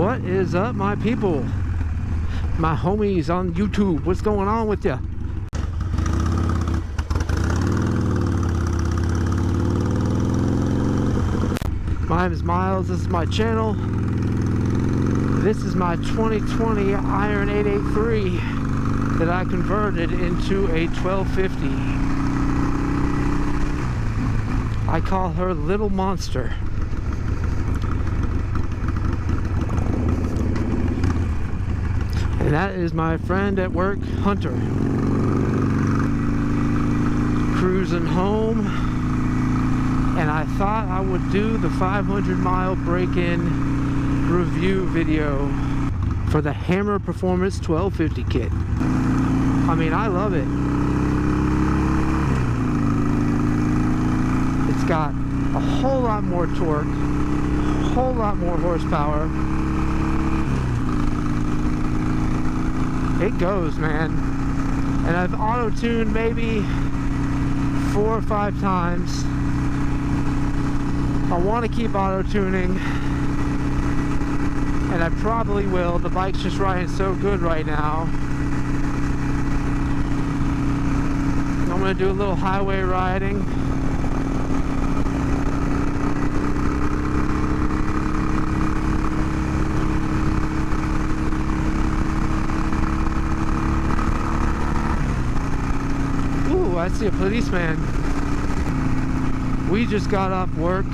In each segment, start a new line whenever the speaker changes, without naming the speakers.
What is up, my people? My homies on YouTube, what's going on with ya? My name is Miles, this is my channel. This is my 2020 Iron 883 that I converted into a 1250. I call her Little Monster. And that is my friend at work, Hunter. Cruising home. And I thought I would do the 500-mile break-in review video for the Hammer Performance 1250 kit. I mean, I love it. It's got a whole lot more torque, a whole lot more horsepower. It goes, man. And I've auto-tuned maybe 4 or 5 times. I want to keep auto-tuning, and I probably will. The bike's just riding so good right now. I'm going to do a little highway riding. Ooh, I see a policeman. We just got off work.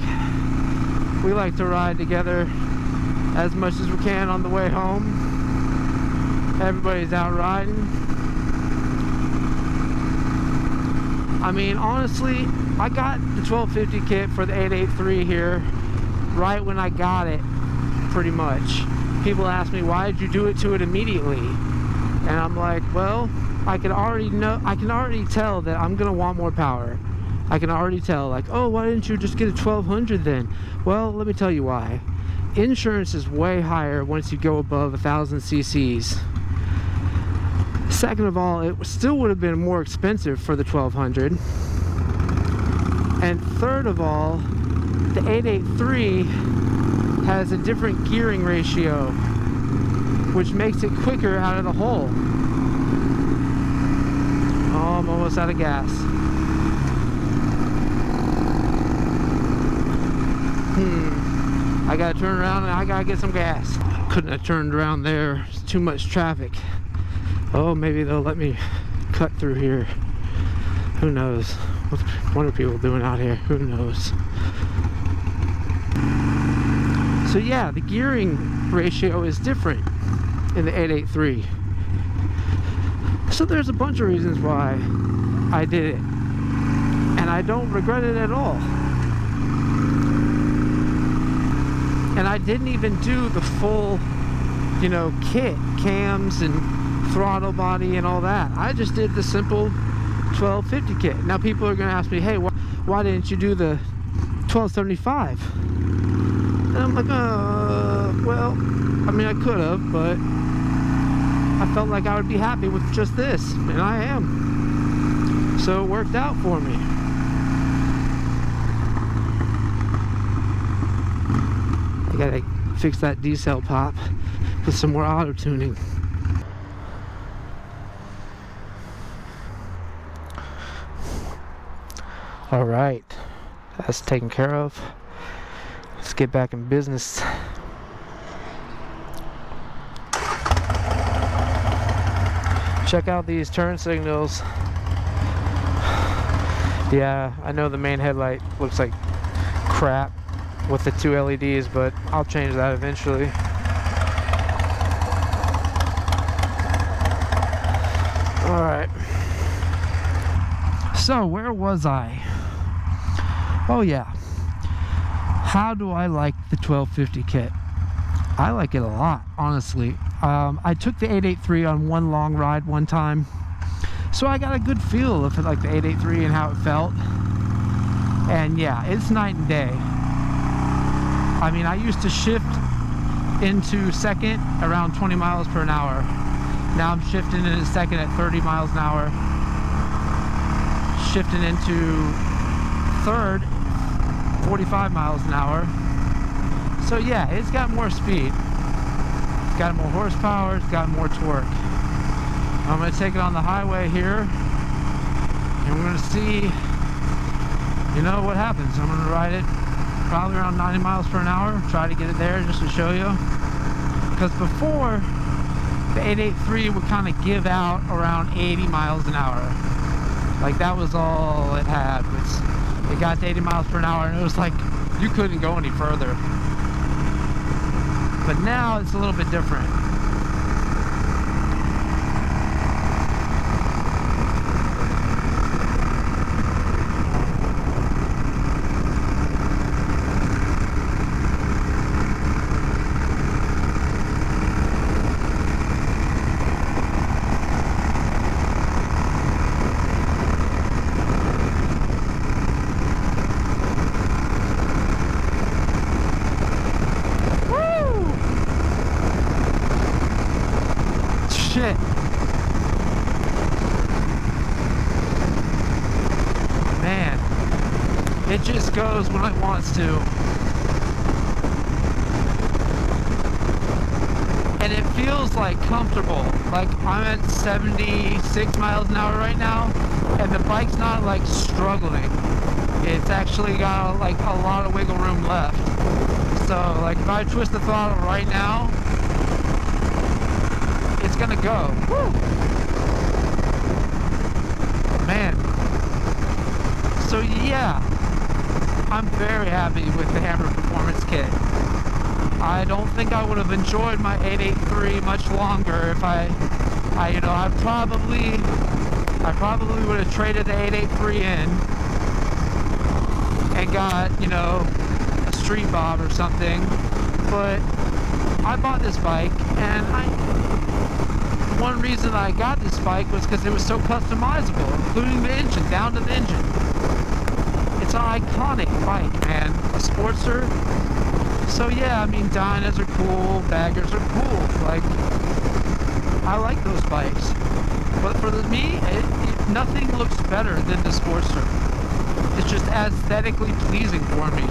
We like to ride together as much as we can on the way home. Everybody's out riding. I mean, honestly, I got the 1250 kit for the 883 here right when I got it, pretty much. People ask me, why did you do it to it immediately? And I'm like, well, I can already tell that I'm gonna want more power. I can already tell, like, oh, why didn't you just get a 1200 then? Well, let me tell you why. Insurance is way higher once you go above 1,000 cc's. Second of all, it still would have been more expensive for the 1200. And third of all, the 883 has a different gearing ratio, which makes it quicker out of the hole. Oh, I'm almost out of gas. I gotta turn around and I gotta get some gas. Couldn't have turned around there. It's too much traffic. Oh, maybe they'll let me cut through here. Who knows? What are people doing out here? Who knows? So yeah, the gearing ratio is different in the 883. So there's a bunch of reasons why I did it. And I don't regret it at all. And I didn't even do the full, you know, kit, cams and throttle body and all that. I just did the simple 1250 kit. Now people are going to ask me, hey, why didn't you do the 1275? And I'm like, well, I mean, I could have, but I felt like I would be happy with just this, and I am. So it worked out for me. I gotta fix that decel pop with some more auto tuning. All right, that's taken care of. Let's get back in business. Check out these turn signals. Yeah, I know the main headlight looks like crap with the 2 LEDs, but I'll change that eventually. Alright. So, where was I? Oh yeah. How do I like the 1250 kit? I like it a lot, honestly. I took the 883 on one long ride one time, so I got a good feel of it, like the 883 and how it felt. And yeah, it's night and day. I mean, I used to shift into second around 20 miles per hour. Now I'm shifting into second at 30 miles an hour. Shifting into third, 45 miles an hour. So yeah, it's got more speed. got more horsepower, it's got more torque. I'm going to take it on the highway here, and we're going to see, you know, what happens. I'm going to ride it probably around 90 miles per hour, try to get it there just to show you. Because before, the 883 would kind of give out around 80 miles an hour. Like, that was all it had. It got to 80 miles per hour, and it was like you couldn't go any further. But now it's a little bit different. Shit. Man, it just goes when it wants to. And it feels like comfortable. Like I'm at 76 miles an hour right now, and the bike's not like struggling. It's actually got like a lot of wiggle room left. So like if I twist the throttle right now, it's gonna go. Woo! Man. So yeah, I'm very happy with the Hammer Performance Kit. I don't think I would have enjoyed my 883 much longer if I probably would have traded the 883 in and got, you know, a Street Bob or something. But I bought this bike, and one reason I got this bike was because it was so customizable, including the engine, down to the engine. It's an iconic bike, man. A Sportster. So yeah, I mean, Dynas are cool, baggers are cool. Like, I like those bikes. But for me, nothing looks better than the Sportster. It's just aesthetically pleasing for me.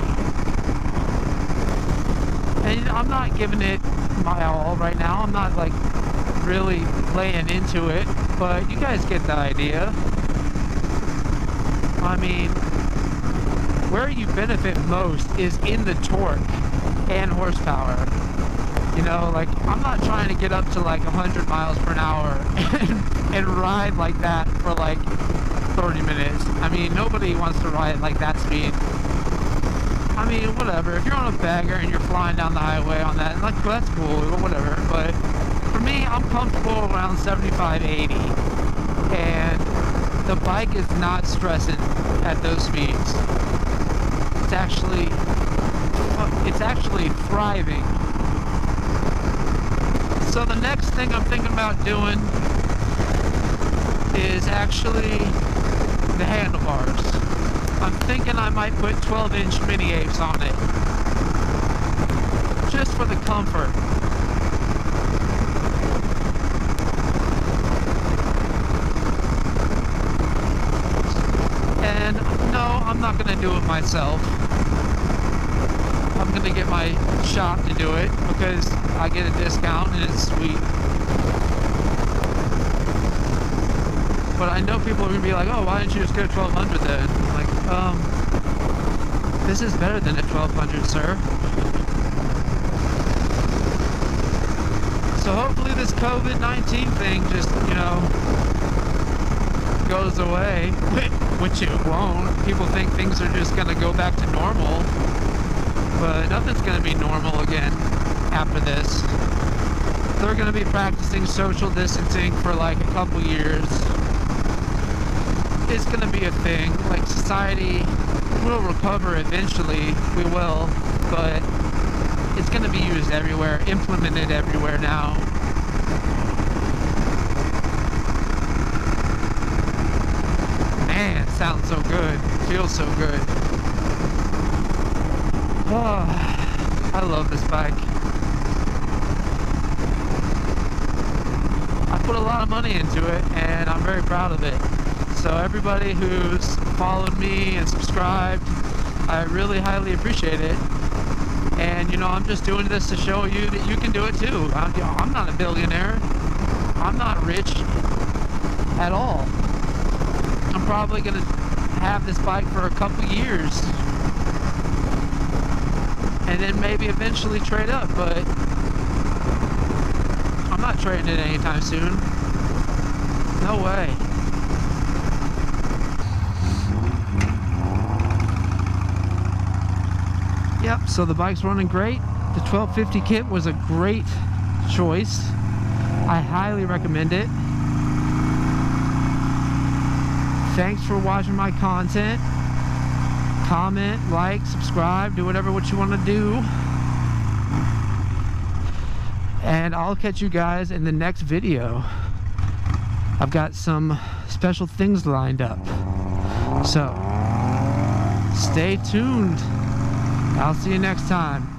And I'm not giving it my all right now. I'm not like really laying into it, but you guys get the idea. I mean, where you benefit most is in the torque and horsepower. You know, like, I'm not trying to get up to like 100 miles per hour and ride like that for like 30 minutes. I mean, nobody wants to ride like that speed. I mean, whatever. If you're on a bagger and you're flying down the highway on that, like, well, that's cool, whatever. But for me, I'm comfortable around 75, 80. And the bike is not stressing at those speeds. It's actually thriving. So the next thing I'm thinking about doing is actually the handlebars. I'm thinking I might put 12-inch mini apes on it, just for the comfort. And no, I'm not going to do it myself. I'm going to get my shop to do it because I get a discount and it's sweet. But I know people are going to be like, oh, why didn't you just get a 1200 then? I'm like, this is better than a 1200, sir. So hopefully this COVID-19 thing just, you know, goes away, which it won't. People think things are just going to go back to normal, but nothing's going to be normal again after this. They're going to be practicing social distancing for like a couple years. It's going to be a thing. Like, society will recover eventually. We will, but it's going to be used everywhere, implemented everywhere now. Man, it sounds so good. Feels so good. Oh, I love this bike. I put a lot of money into it, and I'm very proud of it. So everybody who's followed me and subscribed, I really highly appreciate it. And you know, I'm just doing this to show you that you can do it too. I'm not a billionaire. I'm not rich at all. I'm probably gonna have this bike for a couple years and then maybe eventually trade up, but I'm not trading it anytime soon. No way. Yep, so the bike's running great. The 1250 kit was a great choice. I highly recommend it. Thanks for watching my content. Comment, like, subscribe, do whatever what you want to do. And I'll catch you guys in the next video. I've got some special things lined up. So, stay tuned. I'll see you next time.